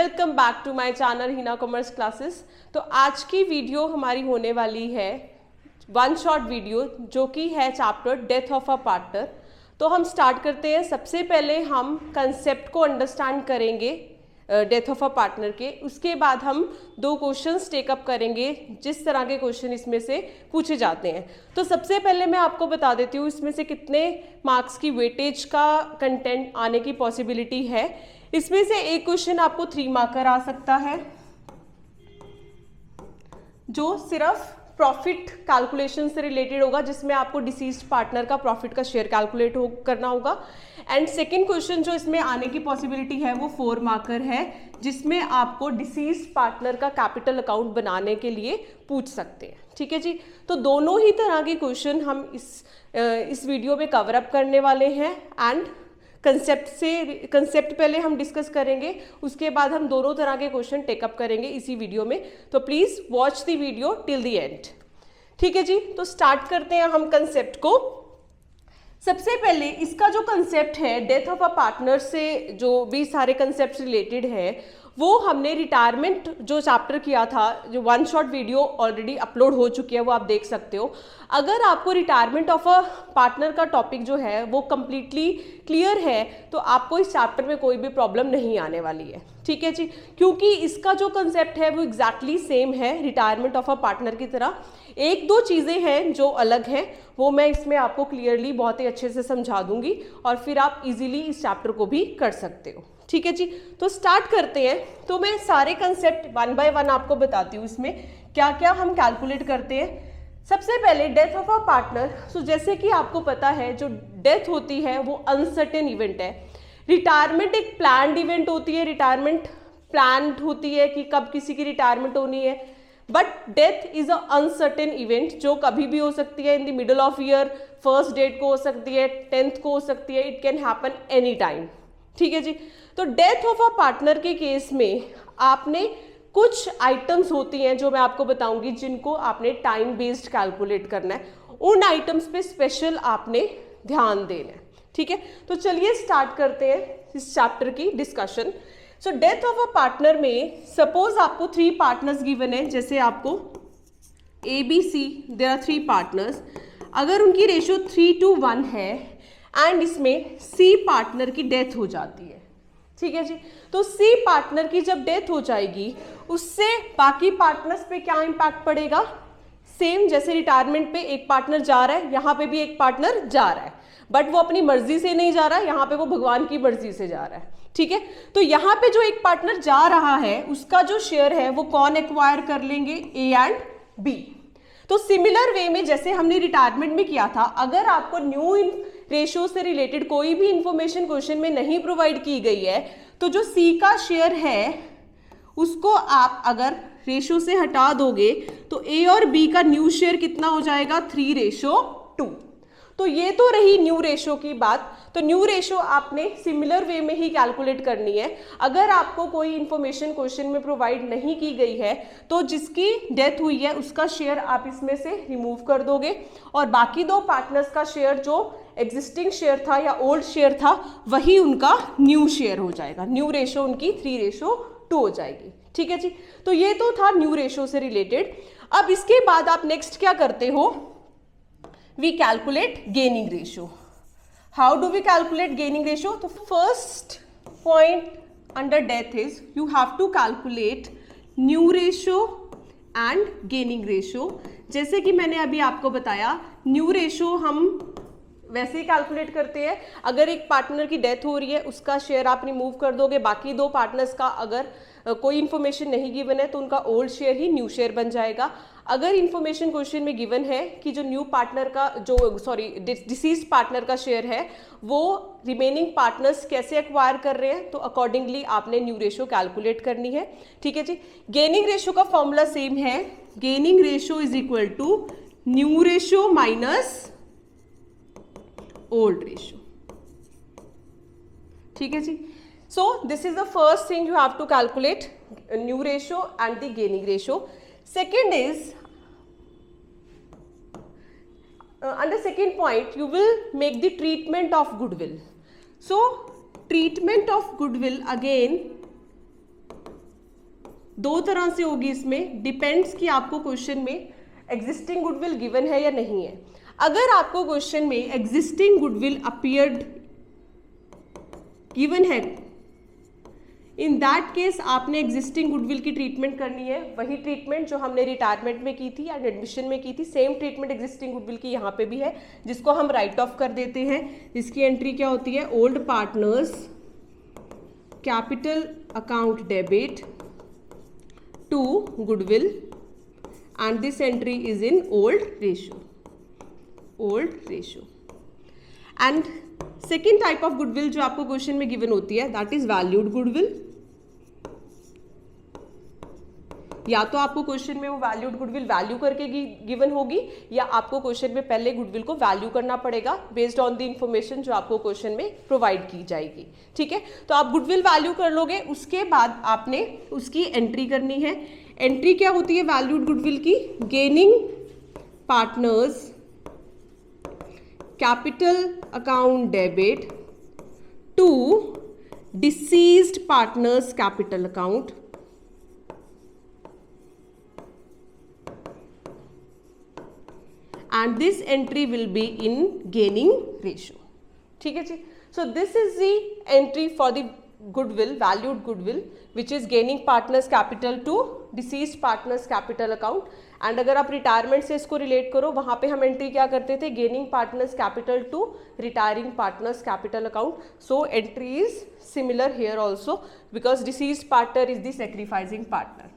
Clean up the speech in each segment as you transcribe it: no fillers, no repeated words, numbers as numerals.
Welcome back to my channel Hina commerce classes. तो आज की वीडियो हमारी होने वाली है वन शॉट वीडियो जो कि है chapter death of a partner. तो हम स्टार्ट करते हैं। सबसे पहले हम कंसेप्ट को अंडरस्टैंड करेंगे डेथ ऑफ अ पार्टनर के, उसके बाद हम दो क्वेश्चंस टेकअप करेंगे जिस तरह के क्वेश्चन इसमें से पूछे जाते हैं। तो सबसे पहले मैं आपको बता देती हूँ इसमें से कितने मार्क्स की वेटेज का कंटेंट आने की पॉसिबिलिटी है। इसमें से एक क्वेश्चन आपको 3 मार्कर आ सकता है जो सिर्फ प्रॉफिट कैलकुलेशन से रिलेटेड होगा, जिसमें आपको डिसीज्ड पार्टनर का प्रॉफिट का शेयर कैलकुलेट करना होगा। एंड सेकंड क्वेश्चन जो इसमें आने की पॉसिबिलिटी है वो 4 मार्कर है, जिसमें आपको डिसीज्ड पार्टनर का कैपिटल अकाउंट बनाने के लिए पूछ सकते हैं। ठीक है जी। तो दोनों ही तरह के क्वेश्चन हम इस वीडियो में कवर अप करने वाले हैं। एंड कंसेप्ट पहले हम डिस्कस करेंगे, उसके बाद हम दोनों तरह के क्वेश्चन टेकअप करेंगे इसी वीडियो में। तो please watch the video till the end. ठीक है जी। तो स्टार्ट करते हैं हम कंसेप्ट को। सबसे पहले इसका जो कंसेप्ट है डेथ ऑफ अ पार्टनर से जो भी सारे कंसेप्ट रिलेटेड है वो हमने रिटायरमेंट जो चैप्टर किया था, जो one shot video already upload हो चुकी है, वो आप देख सकते हो। अगर आपको रिटायरमेंट ऑफ अ पार्टनर का टॉपिक जो है वो कम्प्लीटली क्लियर है तो आपको इस चैप्टर में कोई भी प्रॉब्लम नहीं आने वाली है। ठीक है जी। क्योंकि इसका जो कंसेप्ट है वो एग्जैक्टली सेम है रिटायरमेंट ऑफ अ पार्टनर की तरह। एक दो चीज़ें हैं जो अलग हैं, वो मैं इसमें आपको क्लियरली बहुत ही अच्छे से समझा दूंगी और फिर आप इजीली इस चैप्टर को भी कर सकते हो। ठीक है जी। तो स्टार्ट करते हैं। तो मैं सारे कंसेप्ट वन बाय वन आपको बताती हूँ इसमें क्या क्या हम कैलकुलेट करते हैं। सबसे पहले डेथ ऑफ अ पार्टनर। सो जैसे कि आपको पता है जो डेथ होती है वो अनसर्टेन इवेंट है। रिटायरमेंट एक प्लान्ड इवेंट होती है, रिटायरमेंट प्लान्ड होती है कि कब किसी की रिटायरमेंट होनी है। But death is a uncertain event जो कभी भी हो सकती है। In the middle of year, first date को हो सकती है, 10th को हो सकती है। It can happen any time. ठीक है जी। तो डेथ ऑफ अ पार्टनर के केस में आपने कुछ आइटम्स होती हैं जो मैं आपको बताऊंगी जिनको आपने टाइम बेस्ड कैलकुलेट करना है। उन आइटम्स पे स्पेशल आपने ध्यान देना है। ठीक है। तो चलिए स्टार्ट करते हैं इस चैप्टर की discussion. So death of a partner में सपोज आपको 3 पार्टनर्स गिवन है, जैसे आपको ABC, देयर आर 3 पार्टनर्स। अगर उनकी रेशियो 3:1 है एंड इसमें C पार्टनर की डेथ हो जाती है। ठीक है जी। तो C पार्टनर की जब डेथ हो जाएगी उससे बाकी पार्टनर्स पे क्या इंपैक्ट पड़ेगा? सेम जैसे रिटायरमेंट पे एक पार्टनर जा रहा है, यहाँ पे भी एक पार्टनर जा रहा है, बट वो अपनी मर्जी से नहीं जा रहा है, यहाँ पे वो भगवान की मर्जी से जा रहा है। ठीक है। तो यहाँ पे जो एक पार्टनर जा रहा है उसका जो शेयर है वो कौन एक्वायर कर लेंगे? A and B। तो सिमिलर वे में जैसे हमने रिटायरमेंट में किया था, अगर आपको न्यू रेशियो से रिलेटेड कोई भी इंफॉर्मेशन क्वेश्चन में नहीं प्रोवाइड की गई है तो जो C का शेयर है उसको आप अगर रेशियो से हटा दोगे तो A और B का न्यू शेयर कितना हो जाएगा? 3:2। तो ये तो रही न्यू रेशियो की बात। तो न्यू रेशियो आपने सिमिलर वे में ही कैलकुलेट करनी है। अगर आपको कोई इंफॉर्मेशन क्वेश्चन में प्रोवाइड नहीं की गई है तो जिसकी डेथ हुई है उसका शेयर आप इसमें से रिमूव कर दोगे और बाकी 2 पार्टनर्स का शेयर जो एग्जिस्टिंग शेयर था या ओल्ड शेयर था वही उनका न्यू शेयर हो जाएगा। न्यू रेशियो उनकी 3:2 हो जाएगी। ठीक है जी। तो ये तो था न्यू रेशियो से रिलेटेड। अब इसके बाद आप नेक्स्ट क्या करते हो? We calculate gaining ratio. How do we calculate gaining ratio? The first point under death is you have to calculate new ratio and gaining ratio. जैसे कि मैंने अभी आपको बताया, न्यू रेशियो हम वैसे ही कैलकुलेट करते हैं। अगर एक पार्टनर की डेथ हो रही है उसका शेयर आप रिमूव कर दोगे, बाकी 2 पार्टनर्स का अगर कोई इन्फॉर्मेशन नहीं गिवन है तो उनका ओल्ड शेयर ही न्यू शेयर बन जाएगा। अगर इन्फॉर्मेशन क्वेश्चन में गिवन है कि जो न्यू पार्टनर का डिसीज्ड पार्टनर का शेयर है वो रिमेनिंग पार्टनर्स कैसे एक्वायर कर रहे हैं तो अकॉर्डिंगली आपने न्यू रेशियो कैलकुलेट करनी है। ठीक है जी। गेनिंग रेशियो का फॉर्मूला सेम है। Gaining ratio is equal to new ratio minus old ratio. ठीक है जी। So this is the first thing you have to calculate, new ratio and the gaining ratio. Second is under second point you will make the treatment of goodwill. So treatment of goodwill again दो तरह से होगी इसमें, depends कि आपको question में existing goodwill given है या नहीं है। अगर आपको क्वेश्चन में एग्जिस्टिंग गुडविल अपीयर्ड गिवन है, इन दैट केस आपने एग्जिस्टिंग गुडविल की ट्रीटमेंट करनी है, वही ट्रीटमेंट जो हमने रिटायरमेंट में की थी या एडमिशन में की थी, सेम ट्रीटमेंट एग्जिस्टिंग गुडविल की यहाँ पे भी है, जिसको हम राइट ऑफ कर देते हैं। इसकी एंट्री क्या होती है, old partners capital account debit to goodwill and this entry is in old ratio, old ratio. And second type of goodwill जो आपको क्वेश्चन में गिवन होती है, दैट इज वैल्यूड गुडविल। या तो आपको क्वेश्चन में वो वैल्यूड गुडविल वैल्यू करके गिवन होगी, या आपको क्वेश्चन में पहले गुडविल को वैल्यू करना पड़ेगा बेस्ड ऑन द इंफॉर्मेशन जो आपको क्वेश्चन में प्रोवाइड की जाएगी। ठीक है, तो आप गुडविल वैल्यू कर लोगे, उसके बाद आपने उसकी एंट्री करनी है। एंट्री क्या होती है वैल्यूड गुडविल की, gaining partners capital account debit to deceased partners capital account and this entry will be in gaining ratio. ठीक है जी, so this is the entry for the goodwill, valued goodwill, which is gaining partners capital to deceased partners capital account. and अगर आप retirement से इसको relate करो, वहाँ पे हम एंट्री क्या करते थे, gaining partners capital to retiring partners capital account. So entry is similar here also because deceased partner is the sacrificing partner.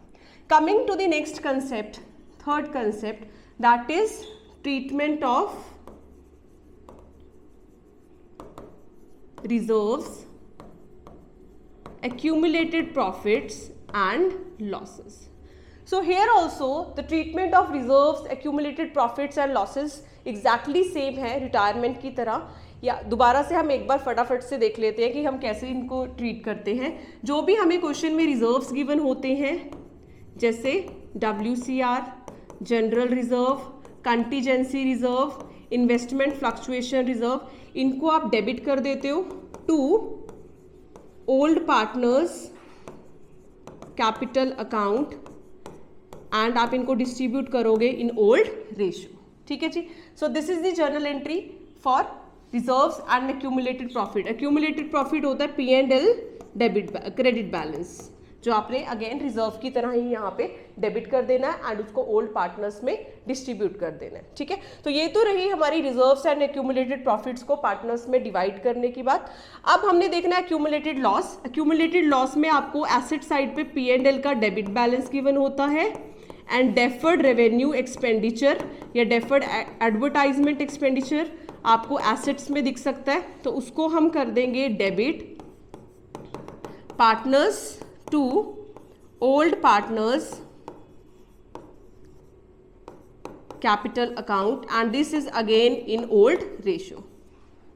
Coming to the next concept, third concept, that is treatment of reserves, accumulated profits and losses. So here also the treatment of reserves, accumulated profits and losses exactly same है retirement की तरह. या दोबारा से हम एक बार फटाफट से देख लेते हैं कि हम कैसे इनको ट्रीट करते हैं. जो भी हमें क्वेश्चन में रिजर्व्स गिवन होते हैं, जैसे WCR, general reserve, contingency reserve, investment fluctuation reserve, इनको आप डेबिट कर देते हो to old partners capital account and आप इनको डिस्ट्रीब्यूट करोगे इन ओल्ड रेशियो. ठीक है जी, so this is the journal entry for reserves and accumulated profit. Accumulated profit होता है P&L डेबिट क्रेडिट बैलेंस, जो आपने अगेन रिजर्व की तरह ही यहाँ पे डेबिट कर देना है एंड उसको ओल्ड पार्टनर्स में डिस्ट्रीब्यूट कर देना है. ठीक है, तो ये तो रही हमारी रिजर्व्स एंड एक्यूमुलेटेड प्रॉफिट्स को पार्टनर्स में डिवाइड करने की बात. अब हमने देखना है एक्यूमुलेटेड लॉस. एक्यूमुलेटेड लॉस में आपको एसेट साइड पे P&L का डेबिट बैलेंस गिवन होता है एंड डेफर्ड रेवेन्यू एक्सपेंडिचर या डेफर्ड एडवर्टाइजमेंट एक्सपेंडिचर आपको एसेट्स में दिख सकता है, तो उसको हम कर देंगे debit partners to old partners capital account and this is again in old ratio.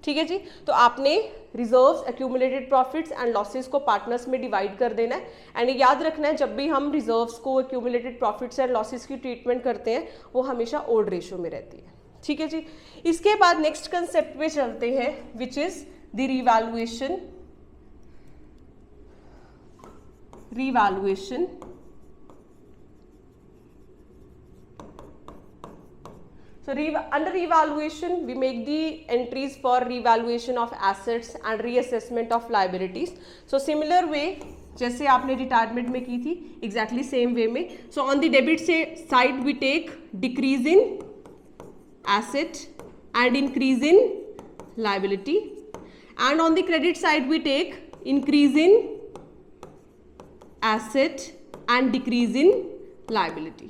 ठीक है जी, तो आपने reserves, accumulated profits and losses को पार्टनर्स में डिवाइड कर देना है. एंड याद रखना है जब भी हम रिजर्व्स को, एक्यूमुलेटेड प्रॉफिट्स एंड लॉसेस की ट्रीटमेंट करते हैं वो हमेशा ओल्ड रेशियो में रहती है. ठीक है जी, इसके बाद नेक्स्ट कंसेप्ट पे चलते हैं which is the revaluation. Revaluation. So under revaluation we make the entries for revaluation of assets and reassessment of liabilities. So similar way जैसे आपने रिटायरमेंट में की थी, exactly same way में. So on the debit side we take decrease in asset and increase in liability, and on the credit side we take increase in asset and decrease in liability,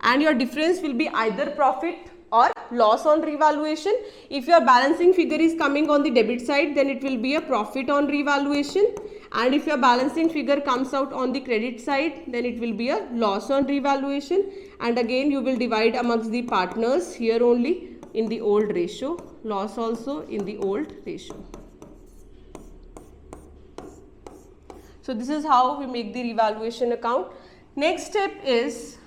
and your difference will be either profit or loss on revaluation. If your balancing figure is coming on the debit side, then it will be a profit on revaluation, and if your balancing figure comes out on the credit side, then it will be a loss on revaluation. And again you will divide amongst the partners here only in the old ratio, loss also in the old ratio. So this is how we make the revaluation account. Next step is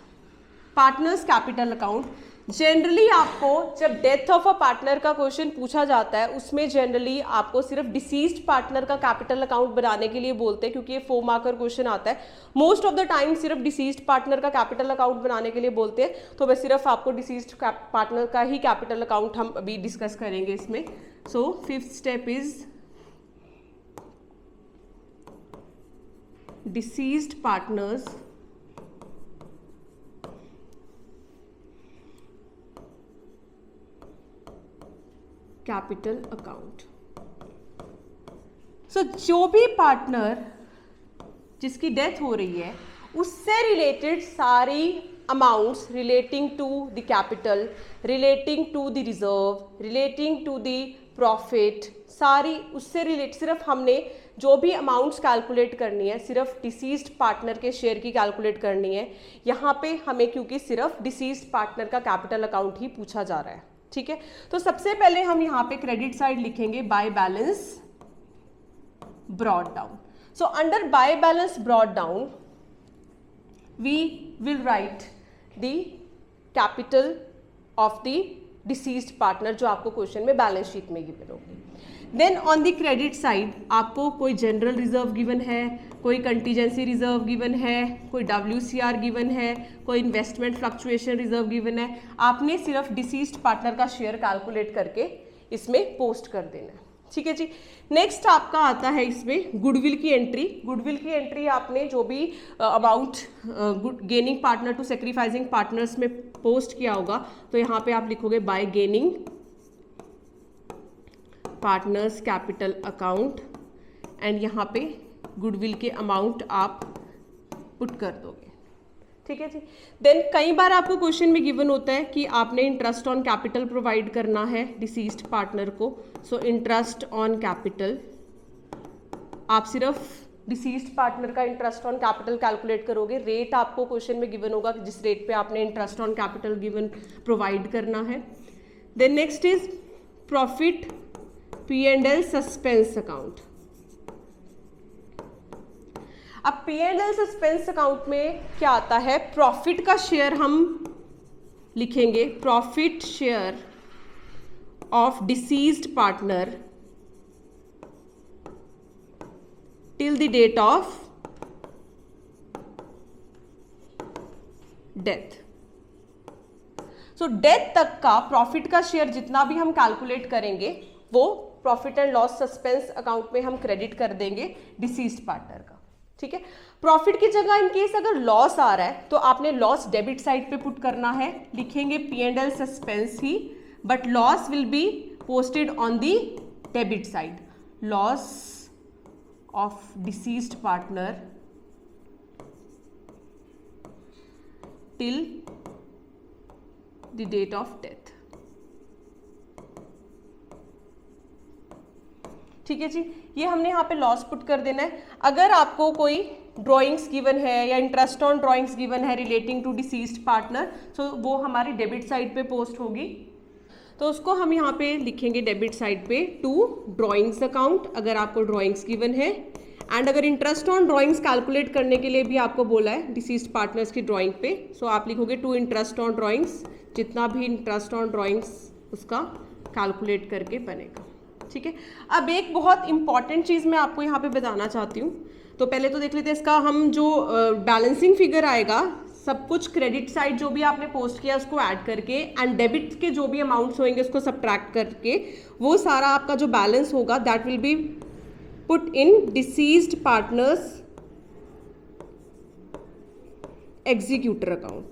partners capital account. Generally आपको जब death of a partner का question पूछा जाता है उसमें generally आपको सिर्फ deceased partner का कैपिटल अकाउंट बनाने के लिए बोलते हैं, क्योंकि ये 4 मार्कर क्वेश्चन आता है। मोस्ट ऑफ द टाइम सिर्फ डिसीज्ड पार्टनर का कैपिटल अकाउंट बनाने के लिए बोलते हैं, तो मैं सिर्फ आपको डिसीज्ड पार्टनर का ही कैपिटल अकाउंट हम अभी डिस्कस करेंगे इसमें। So 5th step is deceased partners capital account. So जो भी पार्टनर जिसकी डेथ हो रही है उससे रिलेटेड सारी amounts relating to the capital, relating to the reserve, relating to the profit, सारी उससे रिलेट सिर्फ हमने जो भी अमाउंट्स कैलकुलेट करनी है सिर्फ डिसीज्ड पार्टनर के शेयर की कैलकुलेट करनी है। यहाँ पे हमें क्योंकि सिर्फ डिसीज्ड पार्टनर का कैपिटल अकाउंट ही पूछा जा रहा है, ठीक है। तो सबसे पहले हम यहाँ पे क्रेडिट साइड लिखेंगे by balance brought down. So under by balance brought down we will write the capital of the deceased partner जो आपको क्वेश्चन में बैलेंस शीट में गिवन होगी। Then on the credit side आपको कोई जनरल रिजर्व गिवन है, कोई contingency reserve given है, कोई WCR गिवन है, कोई इन्वेस्टमेंट फ्लक्चुएशन रिजर्व गिवन है। आपने सिर्फ डिसीज्ड पार्टनर का शेयर कैलकुलेट करके इसमें पोस्ट कर देना है, ठीक है जी। नेक्स्ट आपका आता है इसमें गुडविल की एंट्री। गुडविल की एंट्री आपने जो भी amount gaining partner to sacrificing partners में पोस्ट किया होगा, तो यहाँ पे आप लिखोगे by gaining partners capital account and यहाँ पे गुडविल के अमाउंट आप पुट कर दोगे, ठीक है जी। देन कई बार आपको क्वेश्चन में गिवन होता है कि आपने इंटरेस्ट ऑन कैपिटल प्रोवाइड करना है डिसीज्ड पार्टनर को। सो इंटरेस्ट ऑन कैपिटल आप सिर्फ डिसीज्ड पार्टनर का इंटरेस्ट ऑन कैपिटल कैलकुलेट करोगे। रेट आपको क्वेश्चन में गिवन होगा जिस रेट पे आपने interest on capital given provide करना है। Then next is profit P&L suspense account. अब P&L सस्पेंस अकाउंट में क्या आता है, प्रॉफिट का शेयर हम लिखेंगे, profit share of deceased partner till the date of death. So death तक का प्रॉफिट का शेयर जितना भी हम कैलकुलेट करेंगे वो profit and loss suspense account में हम क्रेडिट कर देंगे डिसीज्ड पार्टनर का, ठीक है। प्रॉफिट की जगह इन केस अगर लॉस आ रहा है तो आपने लॉस डेबिट साइड पे पुट करना है, लिखेंगे P&L सस्पेंस ही, but loss will be posted on the debit side. Loss of deceased partner till the date of death, ठीक है जी। ये हमने यहाँ पे लॉस पुट कर देना है। अगर आपको कोई ड्राइंग्स गिवन है या इंटरेस्ट ऑन ड्राइंग्स गिवन है रिलेटिंग टू डिसीज्ड पार्टनर, तो वो हमारी डेबिट साइड पे पोस्ट होगी, तो उसको हम यहाँ पे लिखेंगे डेबिट साइड पे टू ड्राइंग्स अकाउंट अगर आपको ड्राइंग्स गिवन है। एंड अगर इंटरेस्ट ऑन ड्राइंग्स कैलकुलेट करने के लिए भी आपको बोला है डिसीज्ड पार्टनर्स की ड्राइंग पे, सो आप लिखोगे टू इंटरेस्ट ऑन ड्राइंग्स, जितना भी इंटरेस्ट ऑन ड्राइंग्स उसका कैलकुलेट करके बनेगा, ठीक है। अब एक बहुत इंपॉर्टेंट चीज़ मैं आपको यहाँ पे बताना चाहती हूँ। तो पहले तो देख लेते हैं इसका हम जो बैलेंसिंग फिगर आएगा, सब कुछ क्रेडिट साइड जो भी आपने पोस्ट किया उसको ऐड करके एंड डेबिट के जो भी अमाउंट्स होंगे उसको सब्ट्रैक्ट करके वो सारा आपका जो बैलेंस होगा that will be put in deceased partners executor account.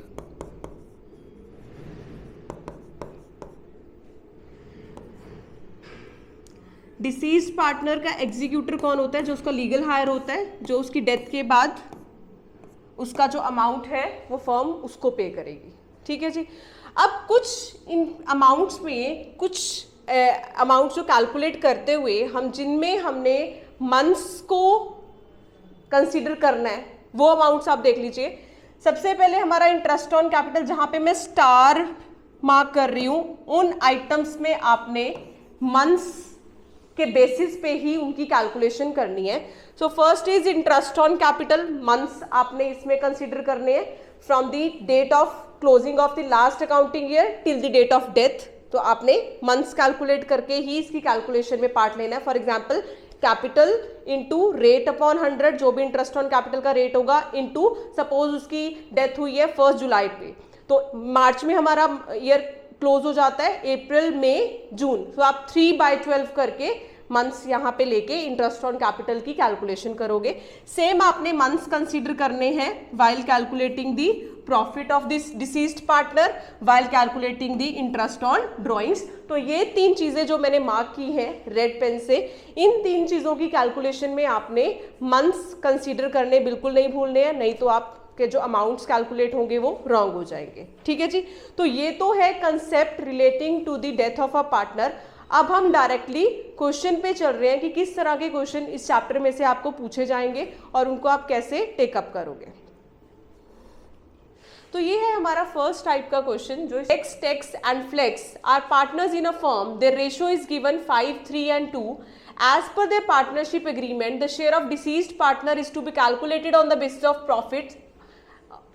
Deceased partner का एग्जीक्यूटर कौन होता है, जो उसका लीगल हायर होता है, जो उसकी डेथ के बाद उसका जो अमाउंट है वो फर्म उसको पे करेगी, ठीक है जी। अब कुछ इन अमाउंट्स में कुछ अमाउंट्स जो कैलकुलेट करते हुए हम जिनमें हमने मंथ्स को कंसीडर करना है वो अमाउंट्स आप देख लीजिए। सबसे पहले हमारा इंटरेस्ट ऑन कैपिटल, जहाँ पे मैं स्टार मार्क कर रही हूँ, उन आइटम्स में आपने मंथ्स के बेसिस पे ही उनकी कैलकुलेशन करनी है। So first is interest on capital, months आपने इसमें कंसीडर करने हैं। From the date of closing of the last accounting year till the date of death. तो आपने मंथ्स कैलकुलेट करके ही इसकी कैलकुलेशन में पार्ट लेना है। For example capital into rate upon 100, जो भी इंटरेस्ट ऑन कैपिटल का रेट होगा, इंटू सपोज उसकी डेथ हुई है 1 जुलाई पे, तो मार्च में हमारा ईयर क्लोज हो जाता है, अप्रैल मई जून, तो आप 3/12 करके मंथ्स यहाँ पे लेके इंटरेस्ट ऑन कैपिटल की कैलकुलेशन करोगे। सेम आपने मंथ्स कंसीडर करने हैं while calculating the profit of this deceased partner, while calculating the interest on drawings. तो ये 3 चीजें जो मैंने मार्क की हैं रेड पेन से, इन 3 चीजों की कैलकुलेशन में आपने मंथ्स कंसीडर करने बिल्कुल नहीं भूलने हैं, नहीं तो आप के जो अमाउंट्स कैलकुलेट होंगे वो रॉन्ग हो जाएंगे। ठीक है जी, तो ये तो है concept relating to the death of a partner. अब हम डायरेक्टली क्वेश्चन पे चल रहे हैं कि किस तरह के क्वेश्चन इस चैप्टर में से आपको पूछे जाएंगे और उनको आप कैसे टेकअप करोगे। तो ये है हमारा फर्स्ट टाइप का क्वेश्चन, जो X, Tex and Flex are partners in a firm, their ratio is given 5, 3 and 2. As per their partnership agreement, the share of deceased partner is to be calculated on the basis of profits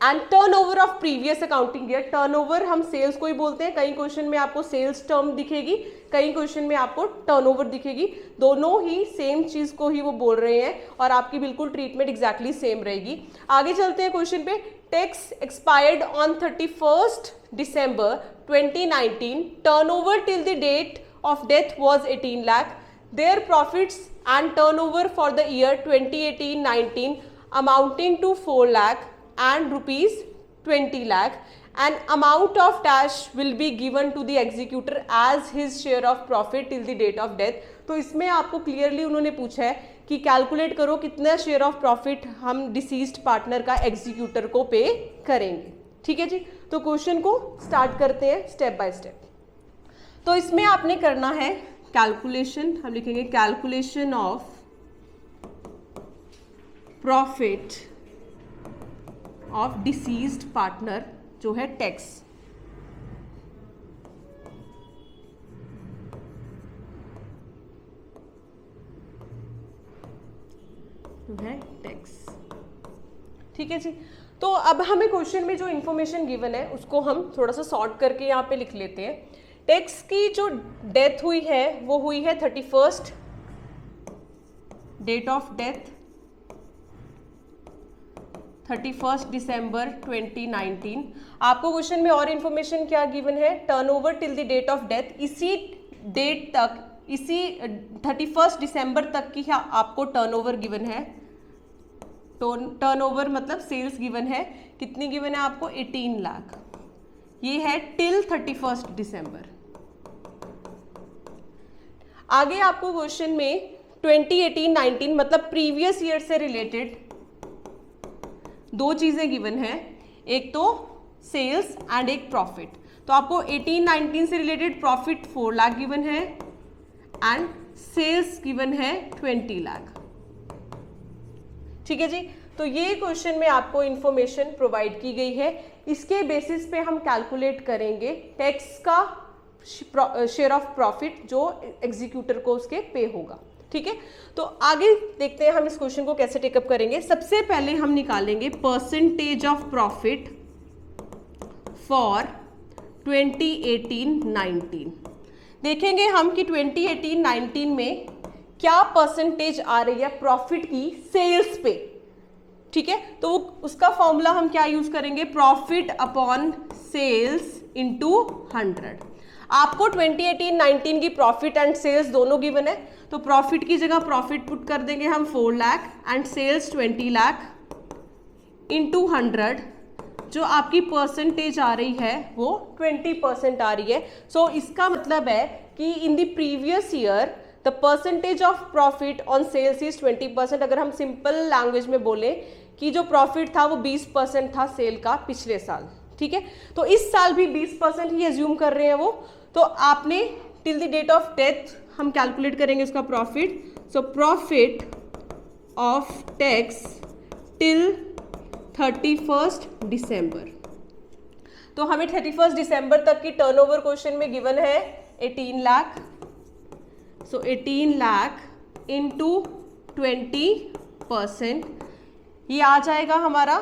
and turn over of previous accounting year. Turn over हम sales को ही बोलते हैं, कई question में आपको sales term दिखेगी, कई question में आपको टर्न ओवर दिखेगी, दोनों ही सेम चीज को ही वो बोल रहे हैं और आपकी बिल्कुल ट्रीटमेंट एग्जैक्टली सेम रहेगी। आगे चलते हैं क्वेश्चन पे। Tax expired on 31st December 2019, turnover till the date of death was 18 lakh. Their profits and turnover for the year 2018-19 amounting to 4 lakh and rupees 20 lakh. An amount of dash will be given to the executor as his share of profit till the date of death. तो इसमें आपको clearly उन्होंने पूछा है कि calculate करो कितना share of profit हम डिसीज्ड पार्टनर का एग्जीक्यूटर को पे करेंगे। ठीक है जी, तो क्वेश्चन को स्टार्ट करते हैं स्टेप बाय स्टेप। तो इसमें आपने करना है कैलकुलेशन, हम लिखेंगे calculation of profit of deceased partner, जो है टैक्स। जो है टैक्स। ठीक है जी, तो अब हमें क्वेश्चन में जो इंफॉर्मेशन गिवन है उसको हम थोड़ा सा सॉर्ट करके यहाँ पे लिख लेते हैं। टैक्स की जो डेथ हुई है वो हुई है 31st, डेट ऑफ डेथ 31 दिसंबर 2019। आपको क्वेश्चन में और इन्फॉर्मेशन क्या गिवन है, turnover till the date of death, इसी डेट तक, इसी 31 दिसंबर तक की आपको टर्नओवर गिवन है। टर्नओवर मतलब सेल्स गिवन है, कितनी गिवन है आपको 18 लाख, ये है टिल 31 दिसंबर। आगे आपको क्वेश्चन में 2018-19 मतलब प्रीवियस ईयर से रिलेटेड 2 चीजें गिवन है, एक तो सेल्स एंड एक प्रॉफिट। तो आपको 18-19 से रिलेटेड प्रॉफिट 4 लाख गिवन है एंड सेल्स गिवन है 20 लाख। ठीक है जी, तो ये क्वेश्चन में आपको इंफॉर्मेशन प्रोवाइड की गई है, इसके बेसिस पे हम कैलकुलेट करेंगे टैक्स का शेयर ऑफ प्रॉफिट जो एग्जीक्यूटर को उसके पे होगा। ठीक है, तो आगे देखते हैं हम इस क्वेश्चन को कैसे टेकअप करेंगे। सबसे पहले हम निकालेंगे परसेंटेज ऑफ प्रॉफिट फॉर 2018-19। देखेंगे हम कि 2018-19 में क्या परसेंटेज आ रही है प्रॉफिट की सेल्स पे। ठीक है, तो उसका फॉर्मूला हम क्या यूज करेंगे, प्रॉफिट अपॉन सेल्स इंटू 100। आपको 2018-19 की प्रॉफिट एंड सेल्स दोनों गिवन है, तो प्रॉफिट की जगह प्रॉफिट पुट कर देंगे हम 4 lakh and sales 20 lakh into 100। जो आपकी परसेंटेज आ रही है वो 20% आ रही है। सो इसका मतलब है कि in the previous year the percentage of profit on sales is 20%। अगर हम सिंपल लैंग्वेज में बोले कि जो प्रॉफिट था वो 20% था सेल का पिछले साल। ठीक है, तो इस साल भी 20% ही एज्यूम कर रहे हैं वो। तो आपने till the date of death हम कैलकुलेट करेंगे उसका profit. So profit of tax till 31 दिसंबर। तो हमें 31 दिसंबर तक की टर्नओवर क्वेश्चन में गिवन है 18 लाख। सो 18 लाख इंटू 20%, ये आ जाएगा हमारा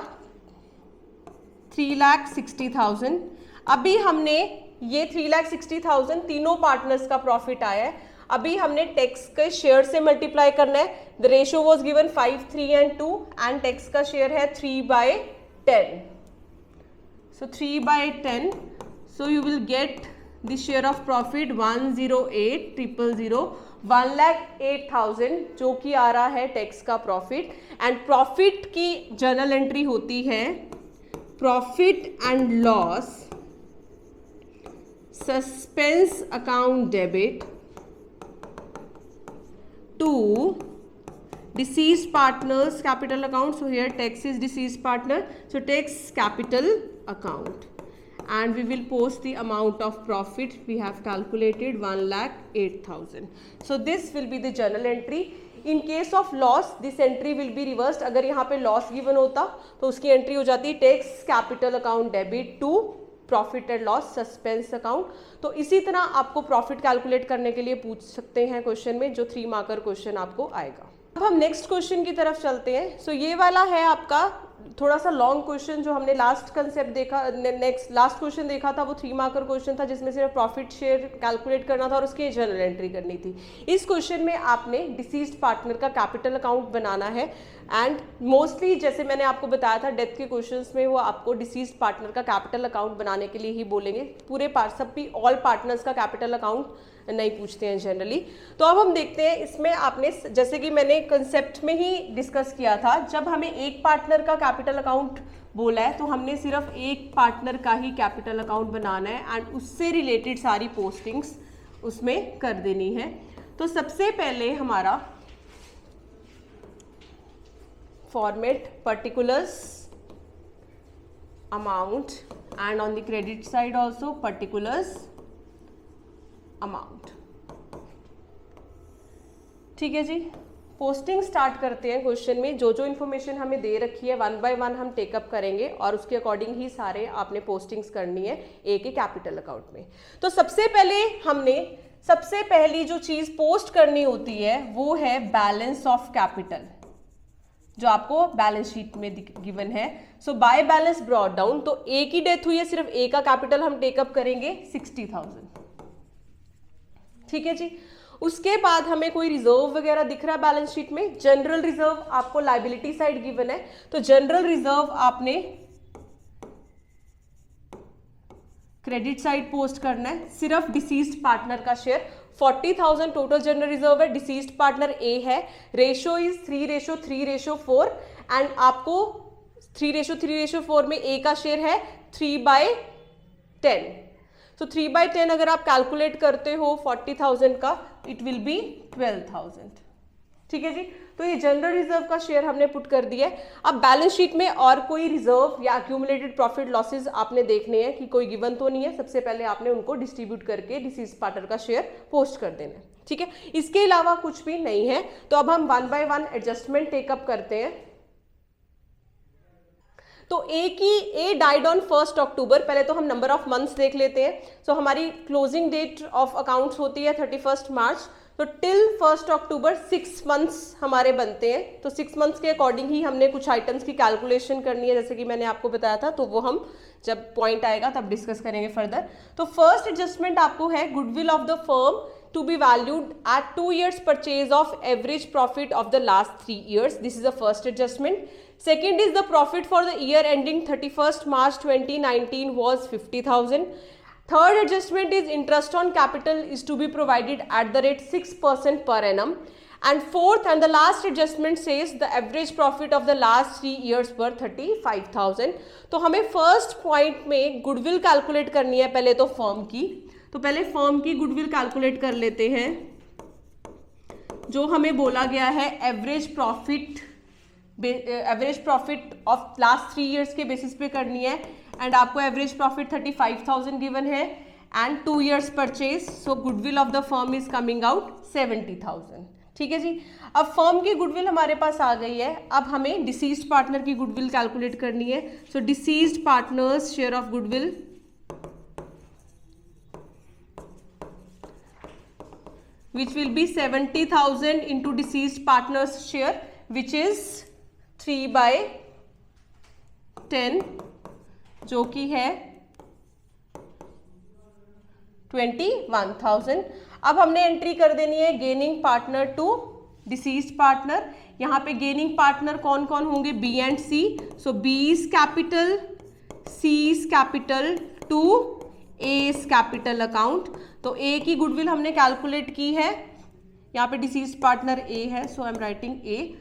3,60,000। अभी हमने ये 3,60,000 तीनों पार्टनर्स का प्रॉफिट आया है, अभी हमने टैक्स के शेयर से मल्टीप्लाई करना है। The ratio was given 5, 3 and 2 and tax का शेयर है 3/10, सो 3/10, so you will get the share of profit 108,000, 1,08,000 जो कि आ रहा है टैक्स का प्रॉफिट। एंड प्रॉफिट की जर्नल एंट्री होती है profit and loss suspense account debit to deceased partners capital account. So here tax is deceased partner, so tax capital account, and we will post the amount of profit we have calculated 1,08,000. So this will be the journal entry. In case of loss this entry will be reversed. अगर यहाँ पे loss given होता तो उसकी entry हो जाती tax capital account debit to profit and loss suspense account. तो इसी तरह आपको प्रॉफिट कैलकुलेट करने के लिए पूछ सकते हैं क्वेश्चन में, जो 3 मार्कर क्वेश्चन आपको आएगा। अब हम नेक्स्ट क्वेश्चन की तरफ चलते हैं। सो ये वाला है आपका थोड़ा सा लॉन्ग क्वेश्चन, जो हमने लास्ट कंसेप्ट देखा, लास्ट क्वेश्चन देखा था वो 3 मार्कर क्वेश्चन था, जिसमें सिर्फ प्रॉफिट शेयर कैलकुलेट करना था और उसकी जर्नल एंट्री करनी थी। इस क्वेश्चन में आपने डिसीज्ड पार्टनर का कैपिटल अकाउंट बनाना है, एंड मोस्टली जैसे मैंने आपको बताया था डेथ के क्वेश्चंस में वो आपको डिसीज्ड पार्टनर का कैपिटल अकाउंट बनाने के लिए ही बोलेंगे। पूरे सब भी ऑल पार्टनर्स का कैपिटल अकाउंट नहीं पूछते हैं जनरली। तो अब हम देखते हैं इसमें आपने, जैसे कि मैंने कंसेप्ट में ही डिस्कस किया था, जब हमें एक पार्टनर का कैपिटल अकाउंट बोला है तो हमने सिर्फ एक पार्टनर का ही कैपिटल अकाउंट बनाना है एंड उससे रिलेटेड सारी पोस्टिंग्स उसमें कर देनी है। तो सबसे पहले हमारा format particulars amount and on the credit side also particulars amount. ठीक है जी, पोस्टिंग स्टार्ट करते हैं। क्वेश्चन में जो जो इन्फॉर्मेशन हमें दे रखी है 1 बाय 1 हम टेकअप करेंगे और उसके अकॉर्डिंग ही सारे आपने पोस्टिंग्स करनी है एक एक कैपिटल अकाउंट में। तो सबसे पहले हमने सबसे पहली जो चीज पोस्ट करनी होती है वो है बैलेंस ऑफ कैपिटल, जो आपको बैलेंस शीट में गिवन है। सो बाय बैलेंस ब्रॉट डाउन, तो ए की डेथ हुई है, सिर्फ ए का कैपिटल हम टेकअप करेंगे 60,000। ठीक है जी, उसके बाद हमें कोई रिजर्व वगैरह दिख रहा है बैलेंस शीट में। जनरल रिजर्व आपको लायबिलिटी साइड गिवन है, तो जनरल रिजर्व आपने क्रेडिट साइड पोस्ट करना है। सिर्फ डिसीज्ड पार्टनर का शेयर 40,000 टोटल जनरल रिजर्व है, डिसीज्ड पार्टनर ए है, रेशो इज 3:3:4 एंड आपको 3:3:4 में ए का शेयर है 3/10। तो 3/10 अगर आप कैलकुलेट करते हो 40,000 का, इट विल बी 12,000। ठीक है जी, तो ये जनरल रिजर्व का शेयर हमने पुट कर दिया है। अब बैलेंस शीट में और कोई रिजर्व या एक्यूमुलेटेड प्रॉफिट लॉसेस आपने देखने हैं कि कोई गिवन तो नहीं है। सबसे पहले आपने उनको डिस्ट्रीब्यूट करके डिसीज पार्टनर का शेयर पोस्ट कर देना है। ठीक है, इसके अलावा कुछ भी नहीं है। तो अब हम 1 बाय 1 एडजस्टमेंट टेकअप करते हैं। तो ए डाइड ऑन 1 अक्टूबर। पहले तो हम नंबर ऑफ मंथ्स देख लेते हैं। सो हमारी क्लोजिंग डेट ऑफ अकाउंट्स होती है 31 मार्च। तो टिल 1 अक्टूबर 6 मंथ्स हमारे बनते हैं। तो 6 मंथ्स के अकॉर्डिंग ही हमने कुछ आइटम्स की कैलकुलेशन करनी है, जैसे कि मैंने आपको बताया था। तो वो हम जब पॉइंट आएगा तब डिस्कस करेंगे फर्दर। तो फर्स्ट एडजस्टमेंट आपको है goodwill of the firm to be valued at 2 years purchase of average profit of the last 3 years. This is the first adjustment. Second is the profit for the year ending 31st March 2019 was 50,000. Third adjustment is interest on capital is to be provided at the rate 6% per annum. And fourth and the last adjustment says the average profit of the last 3 years were 35,000. तो हमें first point में goodwill calculate करनी है पहले तो firm की। तो पहले फर्म की गुडविल कैलकुलेट कर लेते हैं। जो हमें बोला गया है average profit of last 3 years के बेसिस पे करनी है एंड आपको एवरेज प्रॉफिट 35,000 गिवन है and 2 years purchase. So goodwill of the firm is coming out 70,000। ठीक है जी, अब फर्म की गुडविल हमारे पास आ गई है। अब हमें डिसीज्ड पार्टनर की गुडविल कैलकुलेट करनी है। So deceased partners share of goodwill which will be 70,000 into deceased partner's share, which is 3/10 जो कि है 21,000। अब हमने एंट्री कर देनी है gaining partner to deceased partner. यहाँ पे गेनिंग पार्टनर कौन कौन होंगे, B and C. So B is capital, C is capital to A is capital account. तो ए की गुडविल हमने कैलकुलेट की है, यहाँ पे डिसीज्ड पार्टनर ए है, so I am writing A.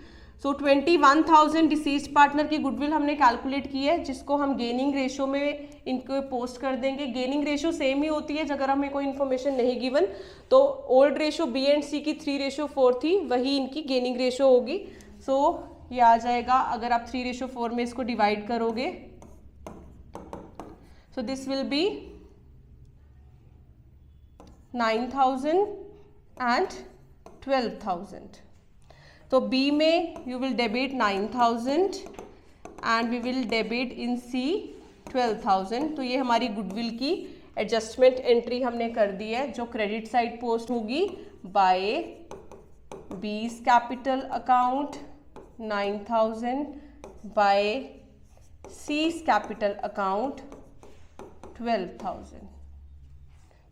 So 21,000 deceased partner की गुडविल हमने कैलकुलेट की है, जिसको हम गेनिंग रेशो में इनको पोस्ट कर देंगे। गेनिंग रेशो सेम ही होती है, अगर हमें कोई इन्फॉर्मेशन नहीं गिवन तो ओल्ड रेशो बी एंड सी की 3:4 थी, वही इनकी गेनिंग रेशो होगी। सो ये आ जाएगा, अगर आप 3:4 में इसको डिवाइड करोगे, so this will be 9,000 and 12,000। तो B में you will debit 9,000 and we will debit in C 12,000। तो ये हमारी गुडविल की एडजस्टमेंट एंट्री हमने कर दी है, जो क्रेडिट साइड पोस्ट होगी by B's capital account 9,000 by C's capital account 12,000।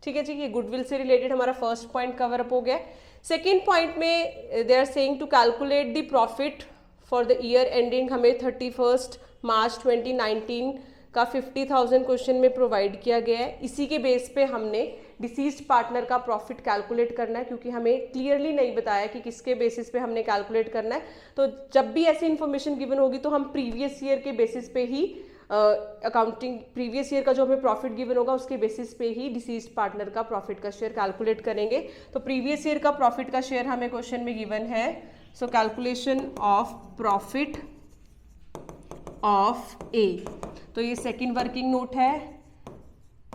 ठीक है जी, ये गुडविल से रिलेटेड हमारा फर्स्ट पॉइंट कवर अप हो गया। सेकेंड पॉइंट में they are saying to calculate the profit for the year ending. हमें 31 मार्च 2019 का 50,000 क्वेश्चन में प्रोवाइड किया गया है। इसी के बेस पे हमने डिसीज्ड पार्टनर का प्रॉफिट कैलकुलेट करना है, क्योंकि हमें क्लियरली नहीं बताया कि किसके बेसिस पे हमने कैलकुलेट करना है। तो जब भी ऐसी इन्फॉर्मेशन गिवन होगी तो हम प्रीवियस ईयर के बेसिस पे ही अकाउंटिंग, प्रीवियस ईयर का जो हमें प्रॉफिट गिवन होगा उसके बेसिस पे ही डिसीज्ड पार्टनर का प्रॉफिट का शेयर कैलकुलेट करेंगे। तो प्रीवियस ईयर का प्रॉफिट का शेयर हमें क्वेश्चन में गिवन है। So calculation of profit of A. तो ये सेकंड वर्किंग नोट है,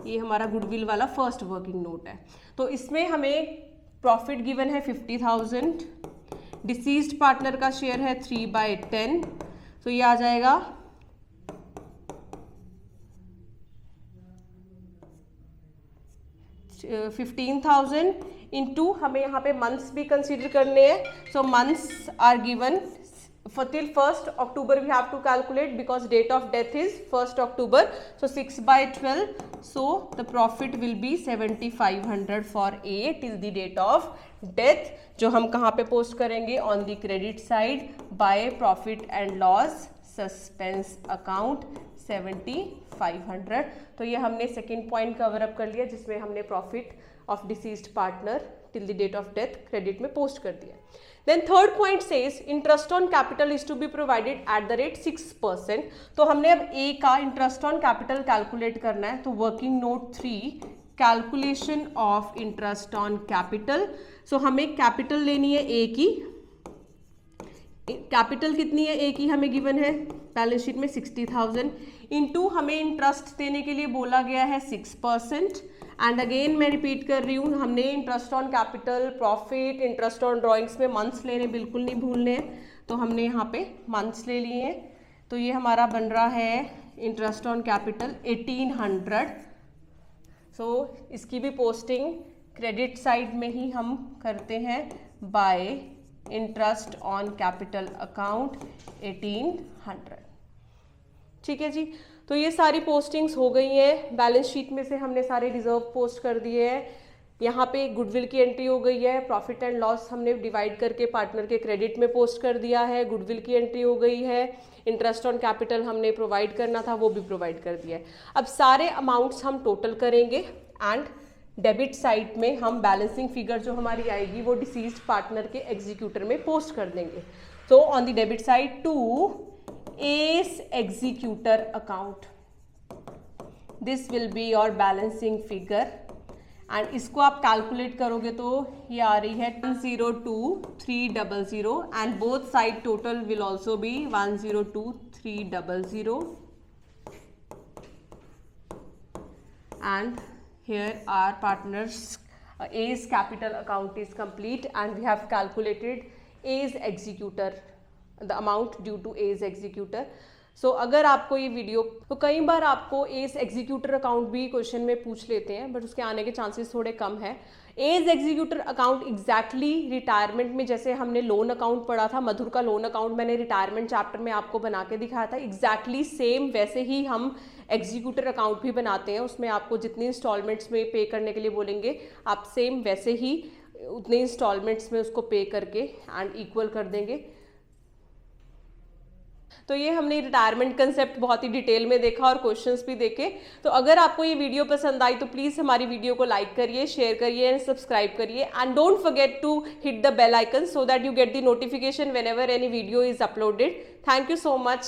ये हमारा गुडविल वाला फर्स्ट वर्किंग नोट है। तो इसमें हमें प्रॉफिट गिवन है 50,000, डिसीज्ड पार्टनर का शेयर है 3/10। तो ये आ जाएगा 15,000 इंटू, हमें यहाँ पे मंथ्स भी कंसीडर करने हैं। So months are given for till 1st October we have to calculate because date of death is 1st October. So 6/12. So the profit will be 7,500 for A till the date of death, जो हम कहाँ पे post करेंगे, on the credit side by profit and loss suspense account 7,500। तो ये हमने second point cover up कर लिया, जिसमें हमने profit of deceased partner till the date of death credit में पोस्ट कर दिया। Then third point says interest on capital is to be provided at the rate 6%। तो हमने अब ए का इंटरेस्ट ऑन कैपिटल कैलकुलेट करना है। तो working note 3, calculation of interest on capital. So हमें कैपिटल लेनी है ए की, कैपिटल कितनी है ए की हमें गिवन है बैलेंस शीट में 60,000, इंटू हमें इंटरेस्ट देने के लिए बोला गया है 6%। एंड अगेन मैं रिपीट कर रही हूँ, हमने interest on capital, profit, interest on drawings में मंथ्स लेने बिल्कुल नहीं भूलने हैं, तो हमने यहाँ पे मंथ्स ले लिए हैं। तो ये हमारा बन रहा है इंटरेस्ट ऑन कैपिटल 1,800। सो इसकी भी पोस्टिंग क्रेडिट साइड में ही हम करते हैं bye interest on capital account 1,800। ठीक है जी, तो ये सारी पोस्टिंग्स हो गई हैं। बैलेंस शीट में से हमने सारे रिजर्व पोस्ट कर दिए हैं। यहाँ पे गुडविल की एंट्री हो गई है, प्रॉफिट एंड लॉस हमने डिवाइड करके पार्टनर के क्रेडिट में पोस्ट कर दिया है, गुडविल की एंट्री हो गई है, इंटरेस्ट ऑन कैपिटल हमने प्रोवाइड करना था वो भी प्रोवाइड कर दिया है। अब सारे अमाउंट्स हम टोटल करेंगे एंड डेबिट साइड में हम बैलेंसिंग फिगर जो हमारी आएगी वो डिसीज्ड पार्टनर के एग्जीक्यूटर में पोस्ट कर देंगे। तो on the debit side to A's executor account, this will be your balancing figure and इसको आप कैलकुलेट करोगे तो ये आ रही है 102,300 and both side total will also be 102,300 and here our partners A's capital account is complete and we have calculated A's executor, the amount due to A's executor. सो अगर आपको ये वीडियो, तो कई बार आपको एज एग्जीक्यूटर अकाउंट भी question में पूछ लेते हैं, बट उसके आने के चांसेस थोड़े कम है। As executor account exactly retirement में, जैसे हमने लोन अकाउंट पढ़ा था, मधुर का लोन अकाउंट मैंने रिटायरमेंट चैप्टर में आपको बना के दिखाया था, एग्जैक्टली सेम वैसे ही हम एग्जीक्यूटर अकाउंट भी बनाते हैं। उसमें आपको जितनी इंस्टॉलमेंट्स में पे करने के लिए बोलेंगे, आप सेम वैसे ही उतने इंस्टॉलमेंट्स में उसको पे करके एंड इक्वल कर देंगे। तो ये हमने रिटायरमेंट कंसेप्ट बहुत ही डिटेल में देखा और क्वेश्चंस भी देखे। तो अगर आपको ये वीडियो पसंद आई तो प्लीज़ हमारी वीडियो को लाइक करिए, शेयर करिए एंड सब्सक्राइब करिए, and don't forget to hit the bell icon so that you get the notification whenever any video is uploaded. Thank you so much.